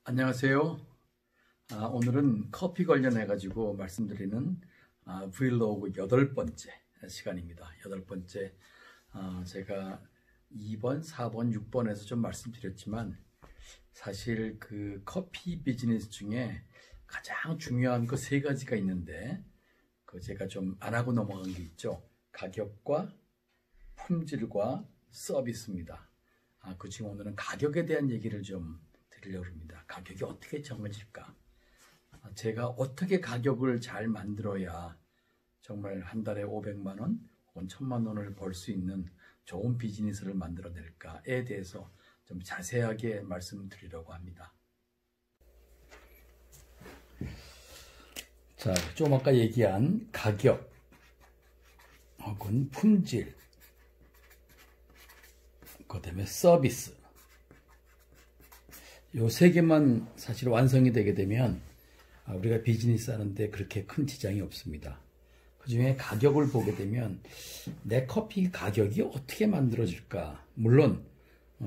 안녕하세요. 오늘은 커피 관련해가지고 말씀드리는 브이로그 8번째 시간입니다. 8번째. 제가 2번, 4번, 6번에서 좀 말씀드렸지만 사실 그 커피 비즈니스 중에 가장 중요한 그 3가지가 있는데 그 제가 좀 안 하고 넘어간 게 있죠. 가격과 품질과 서비스입니다. 그중 오늘은 가격에 대한 얘기를 좀 드리려고 합니다. 가격이 어떻게 정해질까? 제가 어떻게 가격을 잘 만들어야 정말 한 달에 500만 원 혹은 1000만 원을 벌 수 있는 좋은 비즈니스를 만들어낼까에 대해서 좀 자세하게 말씀드리려고 합니다. 자, 좀 아까 얘기한 가격 혹은 품질, 그 다음에 서비스, 요 3개만 사실 완성이 되게 되면 우리가 비즈니스 하는데 그렇게 큰 지장이 없습니다. 그 중에 가격을 보게 되면 내 커피 가격이 어떻게 만들어질까? 물론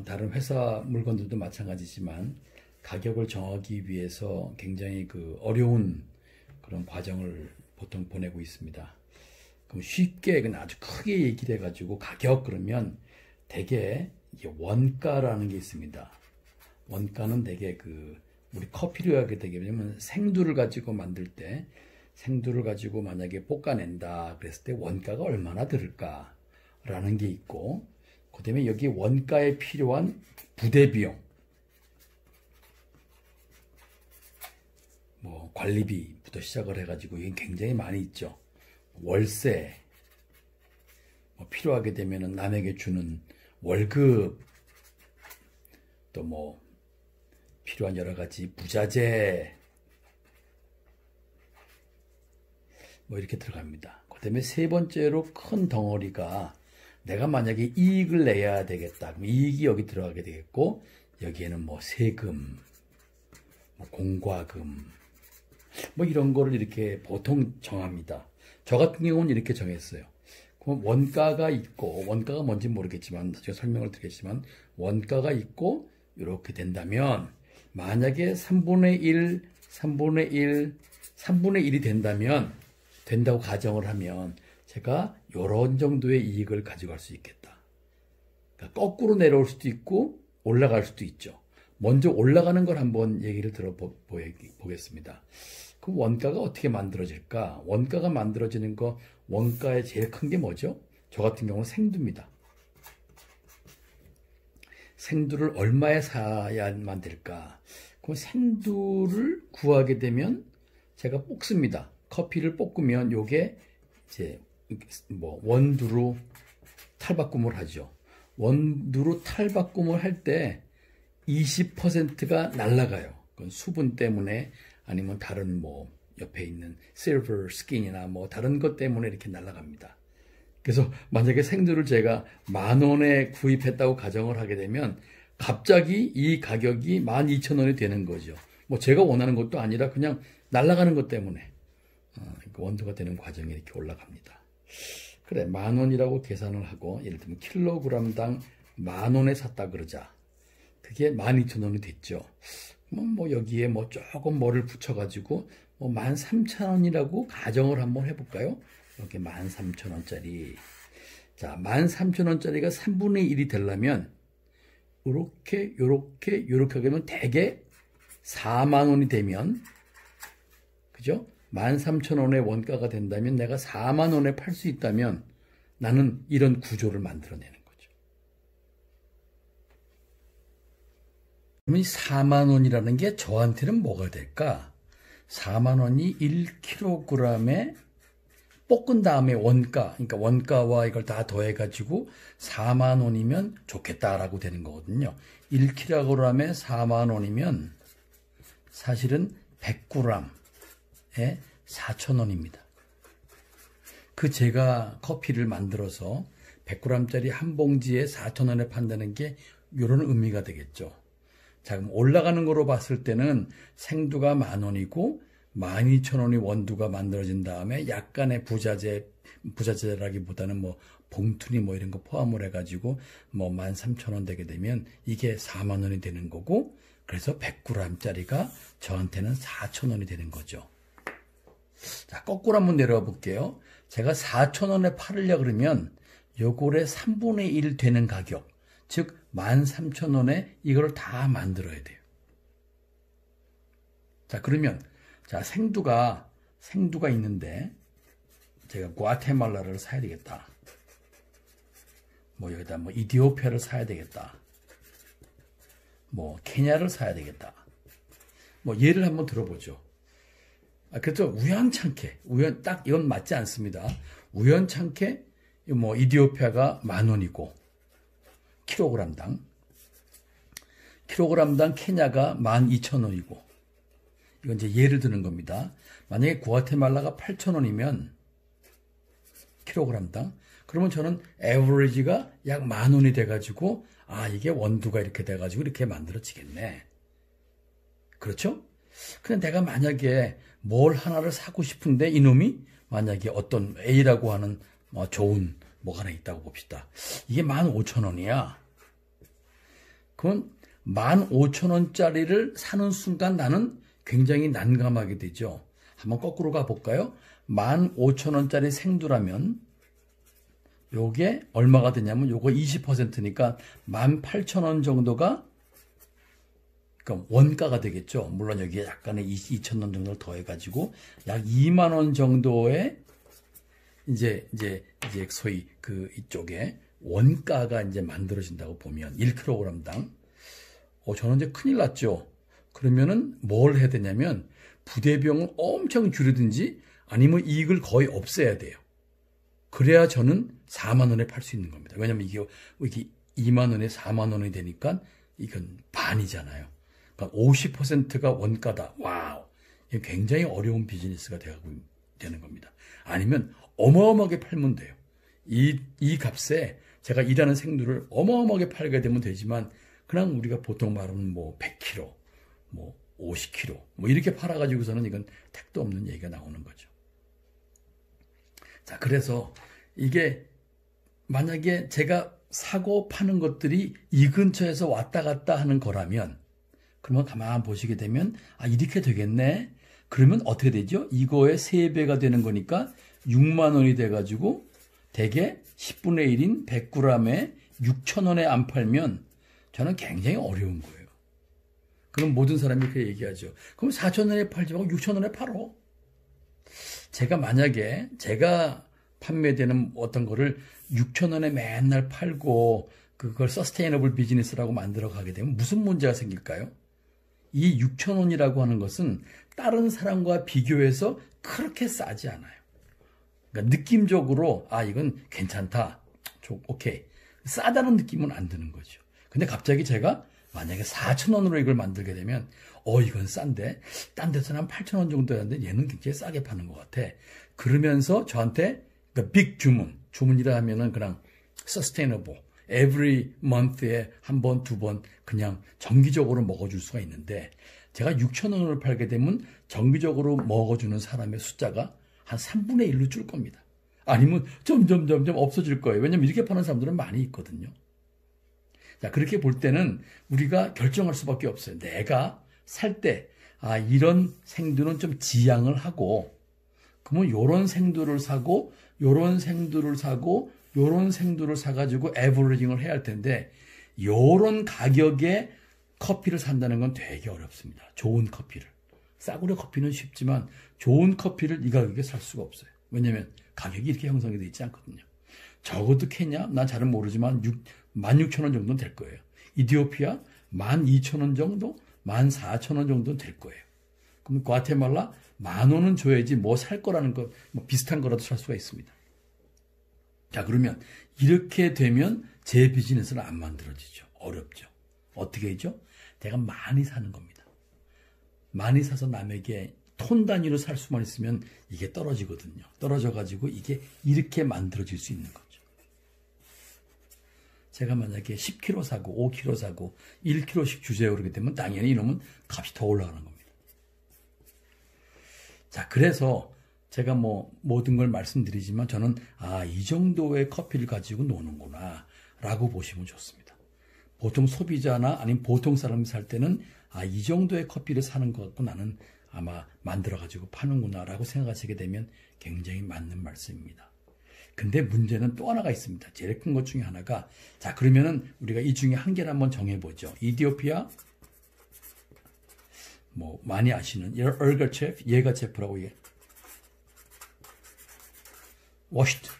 다른 회사 물건들도 마찬가지지만 가격을 정하기 위해서 굉장히 어려운 그런 과정을 보통 보내고 있습니다. 그럼 쉽게 그냥 아주 크게 얘기를 해가지고 가격 그러면 대개 원가라는 게 있습니다. 원가는 대개 우리 커피를 하게 되게 되면 생두를 가지고 만들 때 생두를 가지고 만약에 볶아낸다 그랬을 때 원가가 얼마나 들을까라는 게 있고, 그 다음에 여기 원가에 필요한 부대 비용, 뭐 관리비부터 시작을 해가지고 이게 굉장히 많이 있죠. 월세, 뭐 필요하게 되면은 남에게 주는 월급, 또 뭐 필요한 여러 가지 부자재, 뭐 이렇게 들어갑니다. 그 다음에 3번째로 큰 덩어리가 내가 만약에 이익을 내야 되겠다. 그럼 이익이 여기 들어가게 되겠고, 여기에는 뭐 세금, 뭐 공과금, 뭐 이런 거를 이렇게 보통 정합니다. 저 같은 경우는 이렇게 정했어요. 그럼 원가가 있고, 원가가 뭔지 모르겠지만 나중에 설명을 드리겠지만 원가가 있고 이렇게 된다면, 만약에 3분의 1, 3분의 1, 3분의 1이 된다고 가정을 하면 제가 이런 정도의 이익을 가져갈 수 있겠다. 그러니까 거꾸로 내려올 수도 있고 올라갈 수도 있죠. 먼저 올라가는 걸 한번 얘기를 들어보겠습니다. 그럼 원가가 어떻게 만들어질까? 원가가 만들어지는 거, 원가의 제일 큰 게 뭐죠? 저 같은 경우는 생두입니다. 생두를 얼마에 사야만 될까? 그럼 생두를 구하게 되면 제가 볶습니다. 커피를 볶으면 요게 이제 뭐 원두로 탈바꿈을 하죠. 원두로 탈바꿈을 할 때 20%가 날아가요. 그건 수분 때문에 아니면 다른 뭐 옆에 있는 실버 스킨이나 뭐 다른 것 때문에 이렇게 날아갑니다. 그래서 만약에 생두를 제가 10,000원에 구입했다고 가정을 하게 되면 갑자기 이 가격이 12,000원이 되는 거죠. 뭐 제가 원하는 것도 아니라 그냥 날아가는 것 때문에 원두가 되는 과정이 이렇게 올라갑니다. 그래, 10,000원이라고 계산을 하고 예를 들면 킬로그램당 10,000원에 샀다 그러자. 그게 12,000원이 됐죠. 뭐 여기에 뭐 조금 뭐를 붙여가지고 뭐 13,000원이라고 가정을 한번 해볼까요? 이렇게 13,000원짜리. 자, 13,000원짜리가 3분의 1이 되려면 요렇게 하게 되면 대개 4만 원이 되면, 그죠? 13,000원의 원가가 된다면 내가 4만 원에 팔 수 있다면 나는 이런 구조를 만들어내는 거죠. 그러면 이 4만 원이라는 게 저한테는 뭐가 될까? 4만 원이 1kg에 볶은 다음에 원가, 그러니까 원가와 이걸 다 더해가지고 4만 원이면 좋겠다라고 되는 거거든요. 1kg에 4만 원이면 사실은 100g에 4,000원입니다. 제가 커피를 만들어서 100g짜리 한 봉지에 4,000원에 판다는 게 이런 의미가 되겠죠. 자, 그럼 올라가는 거로 봤을 때는 생두가 10,000원이고 12,000원이 원두가 만들어진 다음에 약간의 부자재라기보다는 뭐 봉투니 뭐 이런 거 포함을 해가지고 뭐 13,000원 되게 되면 이게 4만 원이 되는 거고, 그래서 100g짜리가 저한테는 4,000원이 되는 거죠. 자, 거꾸로 한번 내려와 볼게요. 제가 4,000원에 팔으려고 그러면 요거의 3분의 1 되는 가격, 즉 13,000원에 이걸 다 만들어야 돼요. 자, 그러면 자, 생두가 있는데 제가 과테말라를 사야 되겠다. 뭐 여기다 뭐 이디오피아를 사야 되겠다. 뭐 케냐를 사야 되겠다. 뭐 예를 한번 들어보죠. 그래서 우연찮게 딱 이건 맞지 않습니다. 우연찮게 뭐 이디오피아가 10,000원이고 킬로그램당 케냐가 12,000원이고, 이건 이제 예를 드는 겁니다. 만약에 구아테말라가 8,000원이면 킬로그램당, 그러면 저는 에버리지가 약 10,000원이 돼가지고 이게 원두가 이렇게 돼가지고 이렇게 만들어지겠네. 그렇죠? 근데 내가 만약에 뭘 하나를 사고 싶은데 이놈이 만약에 어떤 A라고 하는 좋은 뭐가 하나 있다고 봅시다. 이게 15,000원이야. 그건 15,000원짜리를 사는 순간 나는 굉장히 난감하게 되죠. 한번 거꾸로 가볼까요? 15,000원짜리 생두라면 요게 얼마가 되냐면 요거 20%니까 18,000원 정도가 그러니까 원가가 되겠죠. 물론 여기에 약간의 2,000원 정도를 더해가지고 약 2만 원 정도의 이제 소위 그 이쪽에 원가가 이제 만들어진다고 보면 1kg당 저는 이제 큰일 났죠. 그러면은 뭘 해야 되냐면 부대비용을 엄청 줄이든지 아니면 이익을 거의 없애야 돼요. 그래야 저는 4만 원에 팔 수 있는 겁니다. 왜냐면 이게 2만 원에 4만 원이 되니까 이건 반이잖아요. 그러니까 50%가 원가다. 와우. 이게 굉장히 어려운 비즈니스가 되는 겁니다. 아니면 어마어마하게 팔면 돼요. 이 값에 제가 일하는 생두를 어마어마하게 팔게 되면 되지만 그냥 우리가 보통 말하는 뭐 100kg, 뭐 50kg 뭐 이렇게 팔아가지고서는 이건 택도 없는 얘기가 나오는 거죠. 자, 그래서 이게 만약에 제가 사고 파는 것들이 이 근처에서 왔다 갔다 하는 거라면 그러면 가만 보시게 되면 이렇게 되겠네. 그러면 어떻게 되죠? 이거의 3배가 되는 거니까 6만 원이 돼가지고 대개 10분의 1인 100g에 6,000원에 안 팔면 저는 굉장히 어려운 거예요. 그럼 모든 사람이 그렇게 얘기하죠. 그럼 4,000원에 팔지 말고 6,000원에 팔어. 제가 만약에 제가 판매되는 어떤 거를 6,000원에 맨날 팔고 그걸 서스테이너블 비즈니스라고 만들어 가게 되면 무슨 문제가 생길까요? 이 6,000원이라고 하는 것은 다른 사람과 비교해서 그렇게 싸지 않아요. 그러니까 느낌적으로 이건 괜찮다. 오케이. 싸다는 느낌은 안 드는 거죠. 근데 갑자기 제가 만약에 4,000원으로 이걸 만들게 되면 이건 싼데 딴 데서는 한 8,000원 정도였는데 얘는 굉장히 싸게 파는 것 같아. 그러면서 저한테 그러니까 빅 주문이라 하면은 그냥 sustainable every month에 한 번, 두 번 그냥 정기적으로 먹어줄 수가 있는데 제가 6,000원으로 팔게 되면 정기적으로 먹어주는 사람의 숫자가 한 3분의 1로 줄 겁니다. 아니면 점점 없어질 거예요. 왜냐면 이렇게 파는 사람들은 많이 있거든요. 자, 그렇게 볼 때는 우리가 결정할 수밖에 없어요. 내가 살 때 이런 생두는 좀 지양을 하고 그러면 요런 생두를 사고 요런 생두를 사고 요런 생두를 사가지고 에버리징을 해야 할 텐데 요런 가격에 커피를 산다는 건 되게 어렵습니다. 좋은 커피를. 싸구려 커피는 쉽지만 좋은 커피를 이 가격에 살 수가 없어요. 왜냐하면 가격이 이렇게 형성이 되어 있지 않거든요. 적어도 케냐? 난 잘은 모르지만 16,000원 정도는 될 거예요. 이디오피아 12,000원 정도? 14,000원 정도는 될 거예요. 그럼 과테말라 10,000원은 줘야지 뭐 살 거라는 거, 뭐 비슷한 거라도 살 수가 있습니다. 자, 그러면 이렇게 되면 제 비즈니스는 안 만들어지죠. 어렵죠. 어떻게 하죠? 내가 많이 사는 겁니다. 많이 사서 남에게 톤 단위로 살 수만 있으면 이게 떨어지거든요. 떨어져가지고 이게 이렇게 만들어질 수 있는 거죠. 제가 만약에 10kg 사고 5kg 사고 1kg씩 주세요 그렇게 되면 당연히 이놈은 값이 더 올라가는 겁니다. 자, 그래서 제가 뭐 모든 걸 말씀드리지만 저는 이 정도의 커피를 가지고 노는구나 라고 보시면 좋습니다. 보통 소비자나 아니면 보통 사람이 살 때는 이 정도의 커피를 사는 것 같고 나는 아마 만들어 가지고 파는구나 라고 생각하시게 되면 굉장히 맞는 말씀입니다. 근데 문제는 또 하나가 있습니다. 제일 큰 것 중에 하나가, 자, 그러면은 우리가 이 중에 한 개를 한번 정해보죠. 이디오피아, 뭐 많이 아시는 얼가체프, 예가체프라고 얘기해요. 워시트.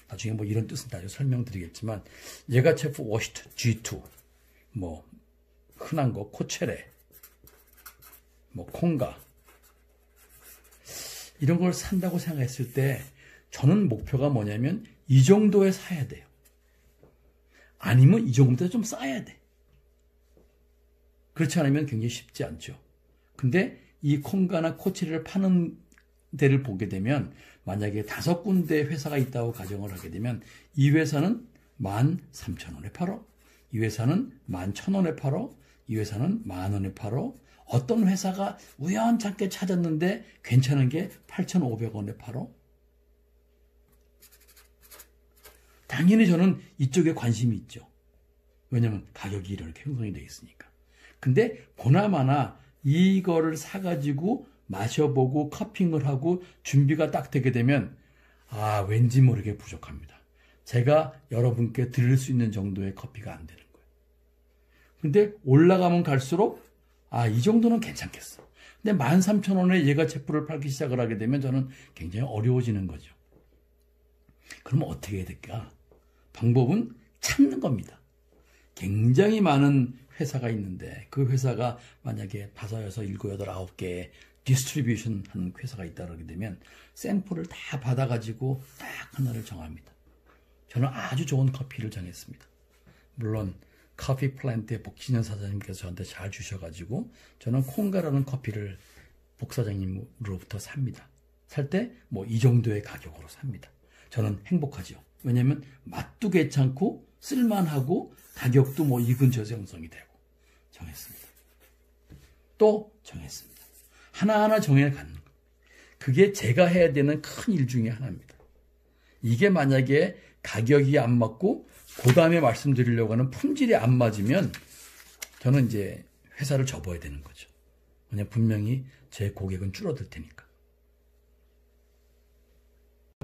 나중에 뭐 이런 뜻은 나중에 설명드리겠지만, 예가체프 워시트 G2, 뭐 흔한 거 코체레, 뭐 콩가, 이런 걸 산다고 생각했을 때 저는 목표가 뭐냐면 이 정도에 사야 돼요. 아니면 이 정도보다 좀 싸야 돼. 그렇지 않으면 굉장히 쉽지 않죠. 근데 이 콩가나 코체레를 파는 데를 보게 되면 만약에 5군데 회사가 있다고 가정을 하게 되면 이 회사는 13,000원에 팔어, 이 회사는 11,000원에 팔어, 이 회사는 10,000원에 팔어, 어떤 회사가 우연찮게 찾았는데 괜찮은 게 8,500원에 팔어. 당연히 저는 이쪽에 관심이 있죠. 왜냐하면 가격이 이렇게 형성이 되어 있으니까. 근데 보나마나 이거를 사가지고 마셔보고 커핑을 하고 준비가 딱 되게 되면 왠지 모르게 부족합니다. 제가 여러분께 드릴 수 있는 정도의 커피가 안 되는 거예요. 근데 올라가면 갈수록 이 정도는 괜찮겠어. 근데 13,000원에 예가체프를 팔기 시작을 하게 되면 저는 굉장히 어려워지는 거죠. 그러면 어떻게 해야 될까? 방법은 찾는 겁니다. 굉장히 많은 회사가 있는데 그 회사가 만약에 5, 6, 7, 8, 9개 디스트리뷰션 하는 회사가 있다 그러게 되면 샘플을 다 받아가지고 딱 하나를 정합니다. 저는 아주 좋은 커피를 정했습니다. 물론 커피 플랜트의 복진현 사장님께서 저한테 잘 주셔가지고 저는 콩가라는 커피를 복사장님으로부터 삽니다. 살 때 뭐 이 정도의 가격으로 삽니다. 저는 행복하죠. 왜냐하면 맛도 괜찮고 쓸만하고 가격도 뭐 이 근처에서 형성이 되고 정했습니다. 또 정했습니다. 하나하나 정해가는 거. 그게 제가 해야 되는 큰 일 중에 하나입니다. 이게 만약에 가격이 안 맞고 그 다음에 말씀드리려고 하는 품질이 안 맞으면 저는 이제 회사를 접어야 되는 거죠. 왜냐하면 분명히 제 고객은 줄어들 테니까.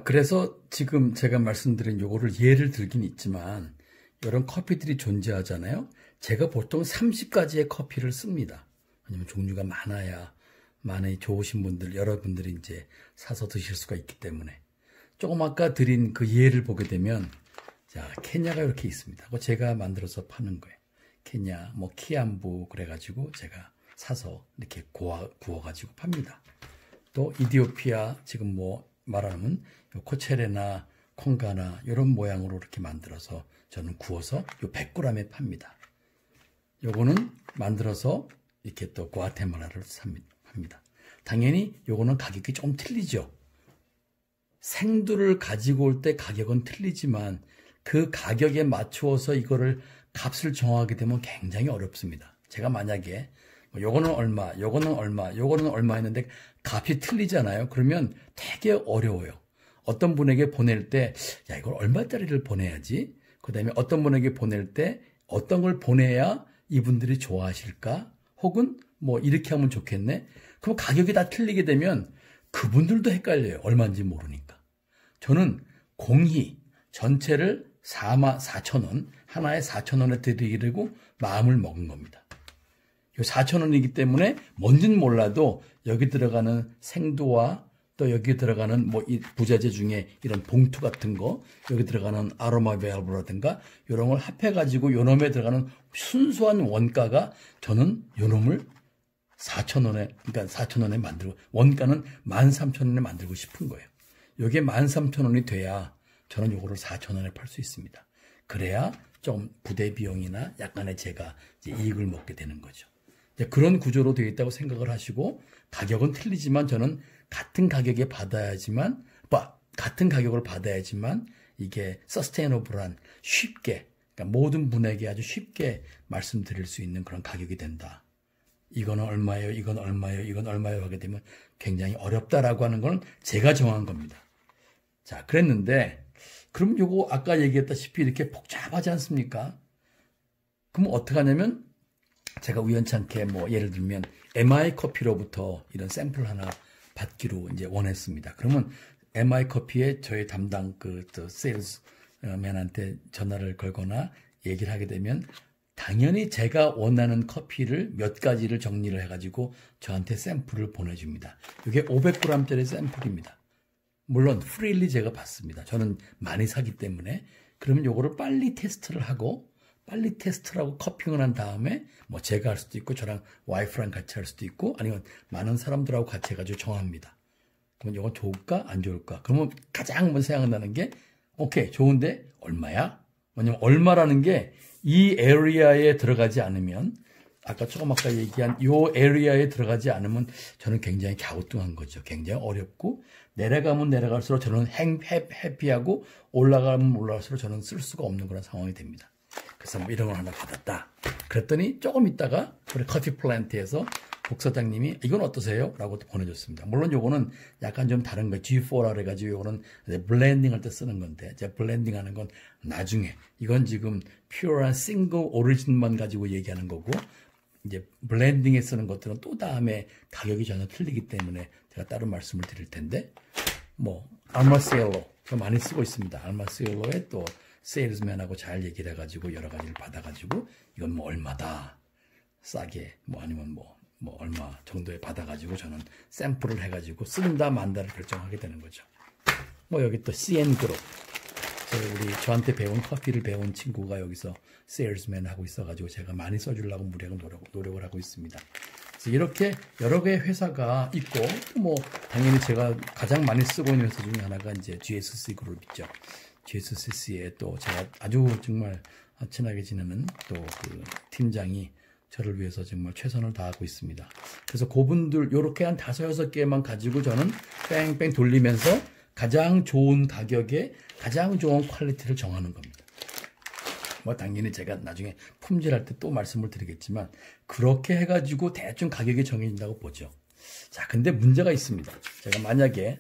그래서 지금 제가 말씀드린 요거를 예를 들긴 있지만 이런 커피들이 존재하잖아요. 제가 보통 30가지의 커피를 씁니다. 왜냐하면 종류가 많아야 많이 좋으신 분들, 여러분들이 이제 사서 드실 수가 있기 때문에. 조금 아까 드린 그 예를 보게 되면 자, 케냐가 이렇게 있습니다. 그거 제가 만들어서 파는 거예요. 케냐, 뭐 키암부 그래가지고 제가 사서 이렇게 구워가지고 팝니다. 또 이디오피아 지금 뭐 말하면 코체레나 콩가나 이런 모양으로 이렇게 만들어서 저는 구워서 요 100g에 팝니다. 요거는 만들어서 이렇게 또 과테말라를 팝니다. 당연히 요거는 가격이 좀 틀리죠. 생두를 가지고 올 때 가격은 틀리지만 그 가격에 맞추어서 이거를 값을 정하게 되면 굉장히 어렵습니다. 제가 만약에 요거는 얼마, 요거는 얼마, 요거는 얼마 했는데 값이 틀리잖아요. 그러면 되게 어려워요. 어떤 분에게 보낼 때 이걸 얼마짜리를 보내야지. 그 다음에 어떤 분에게 보낼 때 어떤 걸 보내야 이분들이 좋아하실까? 혹은 뭐 이렇게 하면 좋겠네. 그럼 가격이 다 틀리게 되면 그분들도 헷갈려요. 얼마인지 모르니까. 저는 공히 전체를 44,000원, 하나에 4,000원에 드리려고 마음을 먹은 겁니다. 요 4,000원이기 때문에 뭔지는 몰라도 여기 들어가는 생두와 또 여기 들어가는 뭐 이 부자재 중에 이런 봉투 같은 거, 여기 들어가는 아로마 밸브라든가 이런 걸 합해가지고 요 놈에 들어가는 순수한 원가가 저는 요 놈을 4,000원에, 그러니까 4,000원에 만들고, 원가는 13,000원에 만들고 싶은 거예요. 요게 13,000원이 돼야 저는 요거를 4,000원에 팔 수 있습니다. 그래야 좀 부대 비용이나 약간의 제가 이제 이익을 먹게 되는 거죠. 이제 그런 구조로 되어 있다고 생각을 하시고, 가격은 틀리지만 저는 같은 가격에 받아야지만, 같은 가격을 받아야지만 이게 서스테이너블한 쉽게, 그러니까 모든 분에게 아주 쉽게 말씀드릴 수 있는 그런 가격이 된다. 이거는 얼마예요, 이건 얼마예요, 이건 얼마예요 하게 되면 굉장히 어렵다라고 하는 건 제가 정한 겁니다. 자, 그랬는데 그럼 요거 아까 얘기했다시피 이렇게 복잡하지 않습니까? 그럼 어떻게 하냐면 제가 우연찮게 뭐 예를 들면 MI 커피로부터 이런 샘플 하나 받기로 이제 원했습니다. 그러면 MI 커피에 저희 담당 세일즈맨한테 전화를 걸거나 얘기를 하게 되면 당연히 제가 원하는 커피를 몇 가지를 정리를 해가지고 저한테 샘플을 보내줍니다. 이게 500g짜리 샘플입니다. 물론 프리리 제가 받습니다. 저는 많이 사기 때문에. 그러면 요거를 빨리 테스트를 하고 빨리 테스트를 하고 커핑을 한 다음에 뭐 제가 할 수도 있고 저랑 와이프랑 같이 할 수도 있고 아니면 많은 사람들하고 같이 해가지고 정합니다. 그러면 이건 좋을까 안 좋을까? 그러면 가장 먼저 생각나는 게 오케이 좋은데 얼마야? 왜냐면 얼마라는 게 이 에리아에 들어가지 않으면 아까 얘기한 이 에리아에 들어가지 않으면 저는 굉장히 갸우뚱한 거죠. 굉장히 어렵고 내려가면 내려갈수록 저는 해피하고 올라가면 올라갈수록 저는 쓸 수가 없는 그런 상황이 됩니다. 그래서 뭐 이런 걸 하나 받았다. 그랬더니 조금 있다가 우리 커피 플랜트에서 복사장님이 이건 어떠세요? 라고 보내줬습니다. 물론 요거는 약간 좀 다른 거예요. G4라 그래가지고 요거는 블렌딩 할 때 쓰는 건데 제가 블렌딩 하는 건 나중에 이건 지금 퓨어한 싱글 오리진만 가지고 얘기하는 거고 이제 블렌딩에 쓰는 것들은 또 다음에 가격이 전혀 틀리기 때문에 제가 따로 말씀을 드릴 텐데 뭐 알마시엘로 저 많이 쓰고 있습니다. 알마시엘로에 또 세일즈맨하고 잘 얘기를 해가지고 여러 가지를 받아가지고 이건 뭐 얼마다 싸게 뭐 아니면 뭐 얼마 정도에 받아가지고 저는 샘플을 해가지고 쓴다 만다를 결정하게 되는 거죠. 뭐 여기 또 CN 그룹 저한테 배운 커피를 배운 친구가 여기서 세일즈맨 하고 있어가지고 제가 많이 써주려고 무리하게 노력을 하고 있습니다. 그래서 이렇게 여러 개의 회사가 있고 뭐 당연히 제가 가장 많이 쓰고 있는 회사 중에 하나가 이제 GSC 그룹이죠. GSCC에 또 제가 아주 정말 친하게 지내는 또 그 팀장이 저를 위해서 정말 최선을 다하고 있습니다. 그래서 그분들 요렇게 한 5, 6개만 가지고 저는 뺑뺑 돌리면서 가장 좋은 가격에 가장 좋은 퀄리티를 정하는 겁니다. 뭐 당연히 제가 나중에 품질할 때 또 말씀을 드리겠지만 그렇게 해가지고 대충 가격이 정해진다고 보죠. 자, 근데 문제가 있습니다. 제가 만약에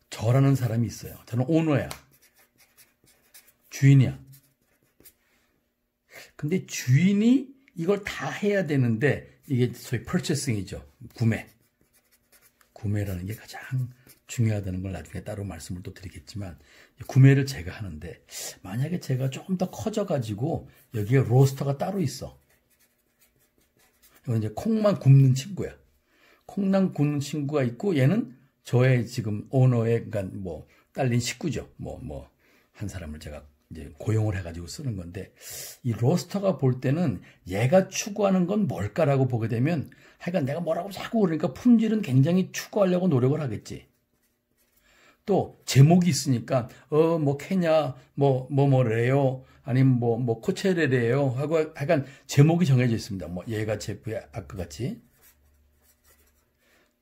저라는 사람이 있어요. 저는 오너야. 주인이야. 근데 주인이 이걸 다 해야 되는데 이게 소위 purchasing이죠. 구매라는 게 가장 중요하다는 걸 나중에 따로 말씀을 또 드리겠지만 구매를 제가 하는데 만약에 제가 조금 더 커져가지고 여기에 로스터가 따로 있어. 이건 이제 콩만 굽는 친구야. 콩만 굽는 친구가 있고 얘는 저의 지금 오너의 그러니까 뭐 딸린 식구죠. 한 사람을 제가 이제 고용을 해가지고 쓰는 건데 이 로스터가 볼 때는 얘가 추구하는 건 뭘까라고 보게 되면 하여간 내가 뭐라고 자꾸 그러니까 품질은 굉장히 추구하려고 노력을 하겠지. 또 제목이 있으니까 뭐 케냐 뭐래요 아니면 뭐 코체레래요 하고 약간 제목이 정해져 있습니다. 뭐 얘가 제프의 아까 같이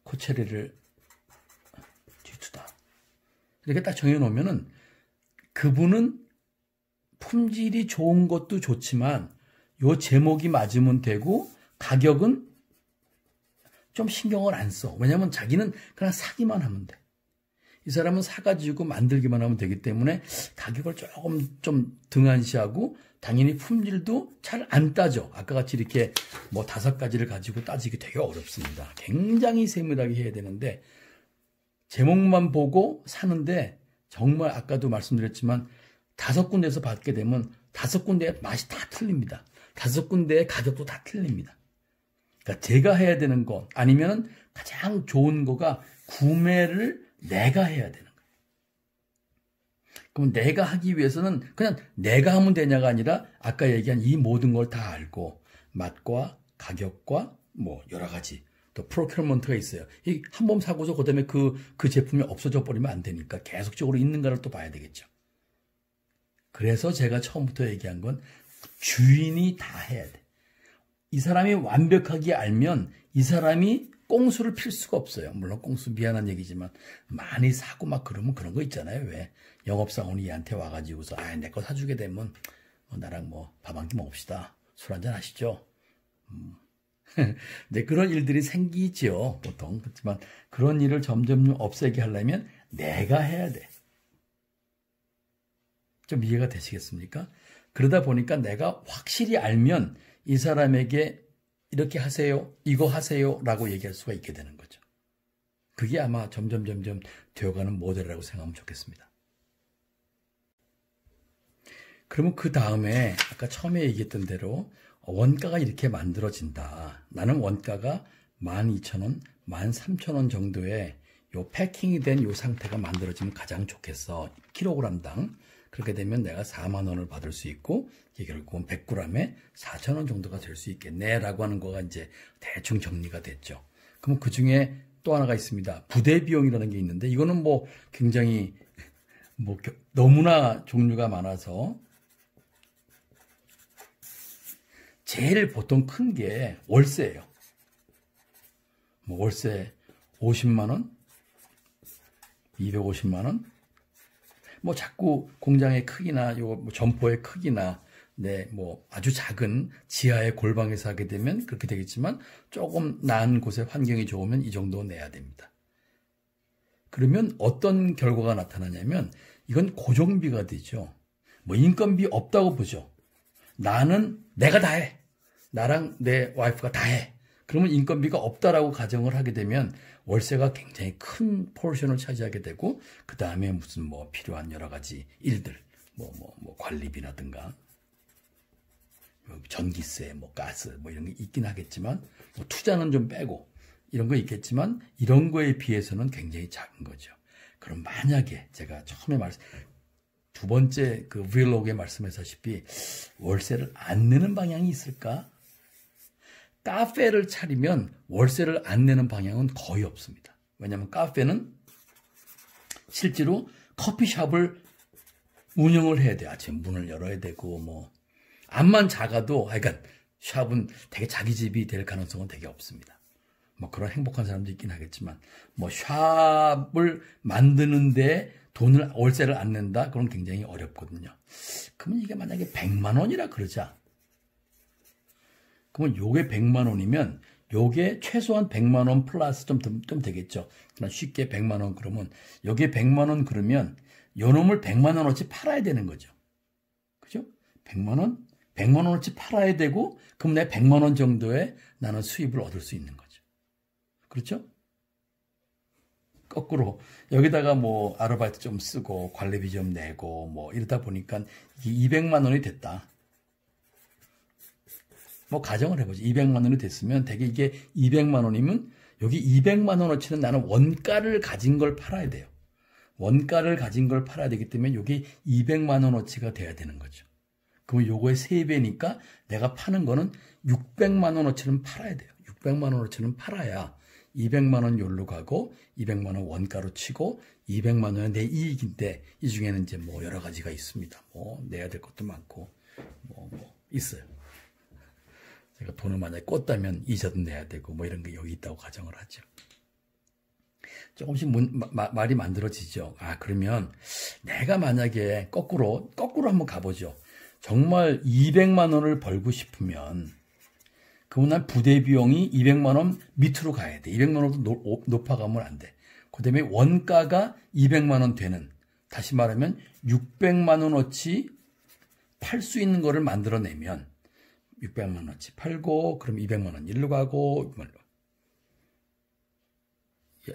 코체레를 뒤주다 이렇게 딱 정해놓으면은 그분은 품질이 좋은 것도 좋지만 요 제목이 맞으면 되고 가격은 좀 신경을 안 써. 왜냐하면 자기는 그냥 사기만 하면 돼. 이 사람은 사가지고 만들기만 하면 되기 때문에 가격을 조금 좀 등한시하고 당연히 품질도 잘 안 따져. 아까 같이 이렇게 뭐 5가지를 가지고 따지기 되게 어렵습니다. 굉장히 세밀하게 해야 되는데 제목만 보고 사는데 정말 아까도 말씀드렸지만 5군데에서 받게 되면 5군데의 맛이 다 틀립니다. 5군데의 가격도 다 틀립니다. 그러니까 제가 해야 되는 거 아니면 가장 좋은 거가 구매를 내가 해야 되는 거예요. 그럼 내가 하기 위해서는 그냥 내가 하면 되냐가 아니라 아까 얘기한 이 모든 걸 다 알고 맛과 가격과 뭐 여러 가지 또 프로큐어먼트가 있어요. 이 한 번 사고서 그다음에 그 제품이 없어져 버리면 안 되니까 계속적으로 있는가를 또 봐야 되겠죠. 그래서 제가 처음부터 얘기한 건 주인이 다 해야 돼. 이 사람이 완벽하게 알면 이 사람이 꽁수를 필 수가 없어요. 물론 꽁수 미안한 얘기지만 많이 사고 막 그러면 그런 거 있잖아요. 왜 영업사원이 얘한테 와가지고서 내 거 사주게 되면 나랑 뭐 밥 한 끼 먹읍시다. 술 한잔 하시죠. 근데 그런 일들이 생기죠, 보통. 그렇지만 그런 일을 점점 없애게 하려면 내가 해야 돼. 좀 이해가 되시겠습니까? 그러다 보니까 내가 확실히 알면 이 사람에게 이렇게 하세요, 이거 하세요 라고 얘기할 수가 있게 되는 거죠. 그게 아마 점점 되어가는 모델이라고 생각하면 좋겠습니다. 그러면 그 다음에 아까 처음에 얘기했던 대로 원가가 이렇게 만들어진다. 나는 원가가 12,000원, 13,000원 정도의 요 패킹이 된 요 상태가 만들어지면 가장 좋겠어. 킬로그램당. 그렇게 되면 내가 4만 원을 받을 수 있고 이게 결국은 100g에 4,000원 정도가 될 수 있겠네 라고 하는 거가 이제 대충 정리가 됐죠. 그럼 그 중에 또 하나가 있습니다. 부대 비용이라는 게 있는데 이거는 뭐 굉장히 뭐 너무나 종류가 많아서 제일 보통 큰 게 월세예요. 뭐 월세 50만 원, 250만 원. 뭐 자꾸 공장의 크기나 요 뭐 점포의 크기나 뭐 아주 작은 지하의 골방에서 하게 되면 그렇게 되겠지만 조금 나은 곳에 환경이 좋으면 이 정도 내야 됩니다. 그러면 어떤 결과가 나타나냐면 이건 고정비가 되죠. 뭐 인건비 없다고 보죠. 나는 내가 다 해. 나랑 내 와이프가 다 해. 그러면 인건비가 없다라고 가정을 하게 되면 월세가 굉장히 큰 포션을 차지하게 되고 그 다음에 무슨 뭐 필요한 여러 가지 일들 뭐 관리비라든가 전기세, 뭐 가스 뭐 이런 게 있긴 하겠지만 뭐 투자는 좀 빼고 이런 거 있겠지만 이런 거에 비해서는 굉장히 작은 거죠. 그럼 만약에 제가 처음에 두 번째 그 브이로그에 말씀하셨다시피 월세를 안 내는 방향이 있을까? 카페를 차리면 월세를 안 내는 방향은 거의 없습니다. 왜냐하면 카페는 실제로 커피숍을 운영을 해야 돼요. 아침에 문을 열어야 되고 뭐 암만 작아도 그러니까 샵은 되게 자기 집이 될 가능성은 되게 없습니다. 뭐 그런 행복한 사람도 있긴 하겠지만 뭐 샵을 만드는데 월세를 안 낸다? 그건 굉장히 어렵거든요. 그러면 이게 만약에 100만 원이라 그러자. 그러면 요게 100만 원이면 요게 최소한 100만 원 플러스 좀 되겠죠. 그냥 쉽게 100만 원 그러면 요게 100만 원 그러면 요 놈을 100만 원어치 팔아야 되는 거죠. 그죠? 100만 원? 100만 원어치 팔아야 되고 그럼 내 100만 원 정도의 나는 수입을 얻을 수 있는 거죠. 그렇죠? 거꾸로 여기다가 뭐 아르바이트 좀 쓰고 관리비 좀 내고 뭐 이러다 보니까 이게 200만 원이 됐다. 뭐 가정을 해보죠. 200만 원이 됐으면 되게 이게 200만 원이면 여기 200만 원어치는 나는 원가를 가진 걸 팔아야 돼요. 원가를 가진 걸 팔아야 되기 때문에 여기 200만 원어치가 돼야 되는 거죠. 그러면 요거의 3배니까 내가 파는 거는 600만 원어치는 팔아야 돼요. 600만 원어치는 팔아야 200만 원 요로 가고 200만 원 원가로 치고 200만 원은 내 이익인데 이 중에는 이제 뭐 여러 가지가 있습니다. 뭐 내야 될 것도 많고 뭐 있어요. 제가 돈을 만약에 꿨다면 이자도 내야 되고 뭐 이런 게 여기 있다고 가정을 하죠. 조금씩 말이 만들어지죠. 그러면 내가 만약에 거꾸로 한번 가보죠. 정말 200만 원을 벌고 싶으면 그러면 난 부대 비용이 200만 원 밑으로 가야 돼. 200만 원도 높아가면 안 돼. 그 다음에 원가가 200만 원 되는, 다시 말하면 600만 원어치 팔 수 있는 거를 만들어내면 600만 원어치 팔고 그럼 200만 원 일로 가고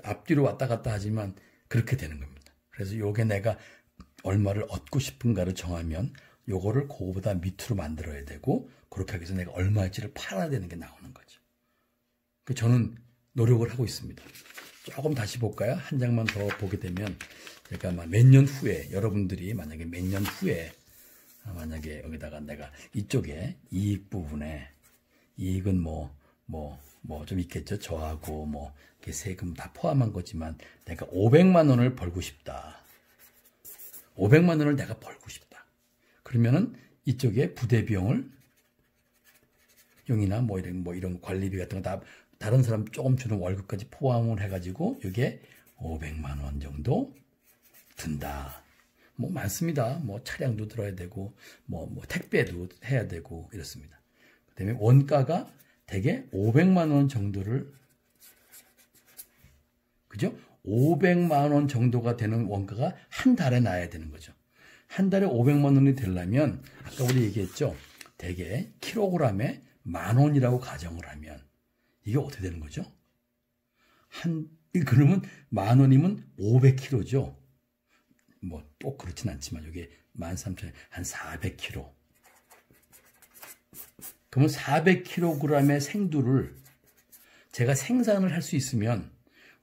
앞뒤로 왔다 갔다 하지만 그렇게 되는 겁니다. 그래서 요게 내가 얼마를 얻고 싶은가를 정하면 요거를 그거보다 밑으로 만들어야 되고 그렇게 하기 위해서 내가 얼마일지를 팔아야 되는 게 나오는 거죠. 저는 노력을 하고 있습니다. 조금 다시 볼까요? 한 장만 더 보게 되면 제가 몇 년 후에 여러분들이 만약에 몇 년 후에 만약에 여기다가 내가 이쪽에 이익 부분에 이익은 뭐 좀 있겠죠. 저하고 뭐 세금 다 포함한 거지만 내가 500만 원을 벌고 싶다. 500만 원을 내가 벌고 싶다. 그러면은 이쪽에 부대 비용을 용이나 뭐 이런 관리비 같은 거 다 다른 사람 조금 주는 월급까지 포함을 해가지고 이게 500만 원 정도 든다. 뭐 많습니다. 뭐 차량도 들어야 되고 뭐 택배도 해야 되고 이렇습니다. 그다음에 원가가 대개 500만 원 정도를, 그죠? 500만 원 정도가 되는 원가가 한 달에 나야 되는 거죠. 한 달에 500만 원이 되려면 아까 우리 얘기했죠. 대개 킬로그램에 10,000원이라고 가정을 하면 이게 어떻게 되는 거죠? 그러면 10,000원이면 500kg죠. 뭐 꼭 그렇진 않지만 이게 13,000원, 한 400kg. 그러면 400kg의 생두를 제가 생산을 할 수 있으면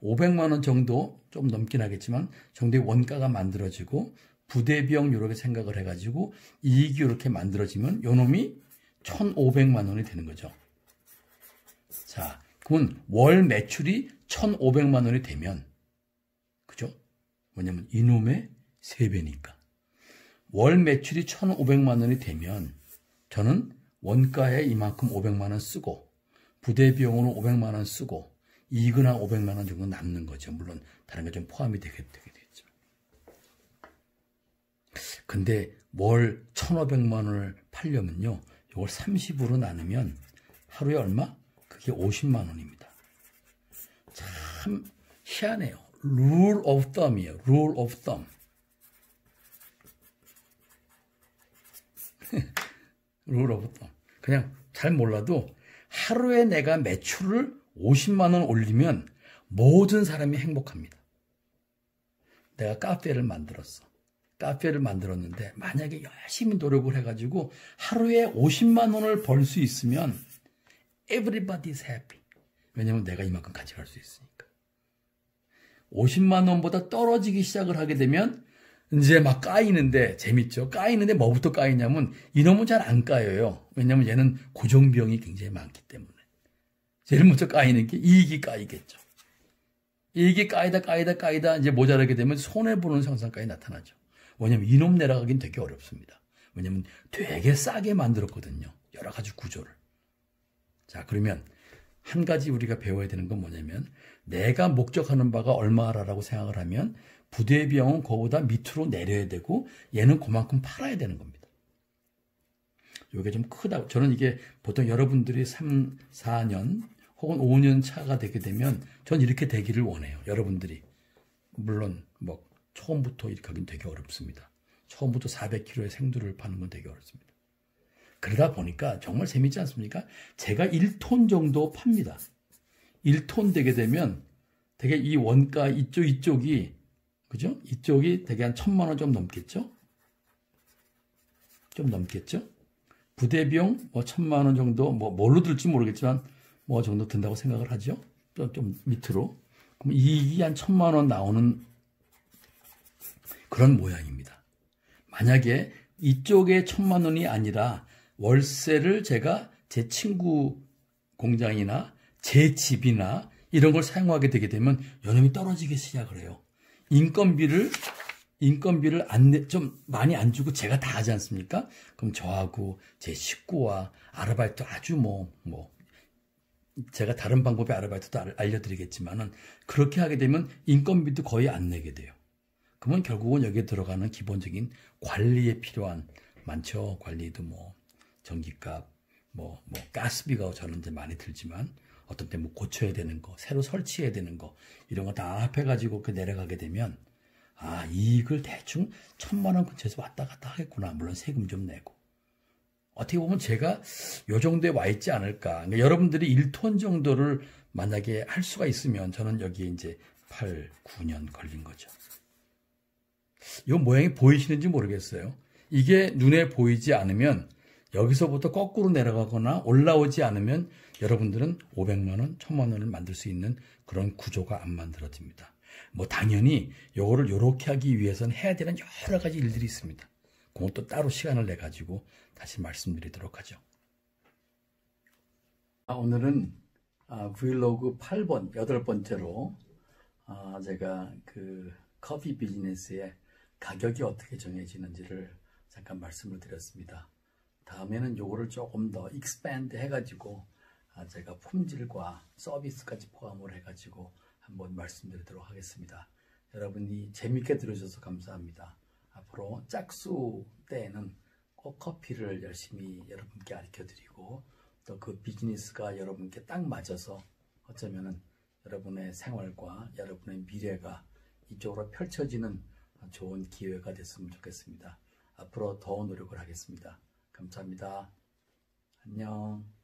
500만 원 정도, 좀 넘긴 하겠지만 정도의 원가가 만들어지고 부대 비용 이렇게 생각을 해가지고 이익이 이렇게 만들어지면 요놈이 1,500만 원이 되는 거죠. 자, 그러면 월 매출이 1,500만 원이 되면, 그죠? 뭐냐면 이놈의 3배니까. 월 매출이 1,500만 원이 되면 저는 원가에 이만큼 500만 원 쓰고 부대 비용으로 500만 원 쓰고 이익은 한 500만 원 정도 남는 거죠. 물론 다른 게 좀 포함이 되겠죠. 근데 월 1,500만 원을 팔려면요. 이걸 30으로 나누면 하루에 얼마? 그게 50만 원입니다. 참 희한해요. rule of thumb이에요. rule of thumb. rule of thumb. 그냥 잘 몰라도 하루에 내가 매출을 50만 원 올리면 모든 사람이 행복합니다. 내가 카페를 만들었어. 카페를 만들었는데 만약에 열심히 노력을 해가지고 하루에 50만 원을 벌 수 있으면 everybody is happy. 왜냐면 내가 이만큼 가져갈 수 있으니까. 50만 원보다 떨어지기 시작을 하게 되면 이제 막 까이는데 재밌죠. 까이는데 뭐부터 까이냐면 이놈은 잘 안 까여요. 왜냐면 얘는 고정비용이 굉장히 많기 때문에. 제일 먼저 까이는 게 이익이 까이겠죠. 이익이 까이다 이제 모자라게 되면 손해보는 상상까지 나타나죠. 왜냐면 이놈 내려가긴 되게 어렵습니다. 왜냐면 되게 싸게 만들었거든요. 여러 가지 구조를. 자, 그러면 한 가지 우리가 배워야 되는 건 뭐냐면 내가 목적하는 바가 얼마라고 생각을 하면 부대 비용은 그거보다 밑으로 내려야 되고 얘는 그만큼 팔아야 되는 겁니다. 이게 좀 크다. 저는 이게 보통 여러분들이 3, 4년 혹은 5년 차가 되게 되면 전 이렇게 되기를 원해요. 여러분들이. 물론 뭐 처음부터 이렇게 하긴 되게 어렵습니다. 처음부터 400kg의 생두를 파는 건 되게 어렵습니다. 그러다 보니까 정말 재밌지 않습니까? 제가 1톤 정도 팝니다. 1톤 되게 되면 되게 이 원가 이쪽이 그죠? 이쪽이 되게 한 1,000만 원 좀 넘겠죠? 좀 넘겠죠? 부대 비용 뭐 1,000만 원 정도 뭐 뭘로 들지 모르겠지만 뭐 정도 든다고 생각을 하죠. 좀 밑으로. 그럼 이익이 한 1,000만 원 나오는 그런 모양입니다. 만약에 이쪽에 1,000만 원이 아니라 월세를 제가 제 친구 공장이나 제 집이나 이런 걸 사용하게 되게 되면 요놈이 떨어지기 시작을 해요. 인건비를 좀 많이 안 주고 제가 다 하지 않습니까? 그럼 저하고 제 식구와 아르바이트 아주 제가 다른 방법의 아르바이트도 알려드리겠지만은 그렇게 하게 되면 인건비도 거의 안 내게 돼요. 그러면 결국은 여기에 들어가는 기본적인 관리에 필요한 많죠. 관리도 전기값, 가스비가 저는 이제 많이 들지만 어떤 때 고쳐야 되는 거, 새로 설치해야 되는 거 이런 거 다 합해가지고 내려가게 되면 이익을 대충 1,000만 원 근처에서 왔다 갔다 하겠구나. 물론 세금 좀 내고. 어떻게 보면 제가 요 정도에 와 있지 않을까. 그러니까 여러분들이 1톤 정도를 만약에 할 수가 있으면 저는 여기에 이제 8, 9년 걸린 거죠. 이 모양이 보이시는지 모르겠어요. 이게 눈에 보이지 않으면 여기서부터 거꾸로 내려가거나 올라오지 않으면 여러분들은 500만 원, 1,000만 원을 만들 수 있는 그런 구조가 안 만들어집니다. 당연히 요거를 요렇게 하기 위해서는 해야 되는 여러 가지 일들이 있습니다. 그것도 따로 시간을 내 가지고 다시 말씀드리도록 하죠. 오늘은 브이로그 8번, 8번째로 제가 그 커피 비즈니스의 가격이 어떻게 정해지는지를 잠깐 말씀을 드렸습니다. 다음에는 요거를 조금 더 익스팬드 해가지고 제가 품질과 서비스까지 포함을 해가지고 한번 말씀드리도록 하겠습니다. 여러분이 재밌게 들으셔서 감사합니다. 앞으로 짝수 때에는 꼭 커피를 열심히 여러분께 가르쳐 드리고 또 그 비즈니스가 여러분께 딱 맞아서 어쩌면은 여러분의 생활과 여러분의 미래가 이쪽으로 펼쳐지는 좋은 기회가 됐으면 좋겠습니다. 앞으로 더 노력을 하겠습니다. 감사합니다. 안녕.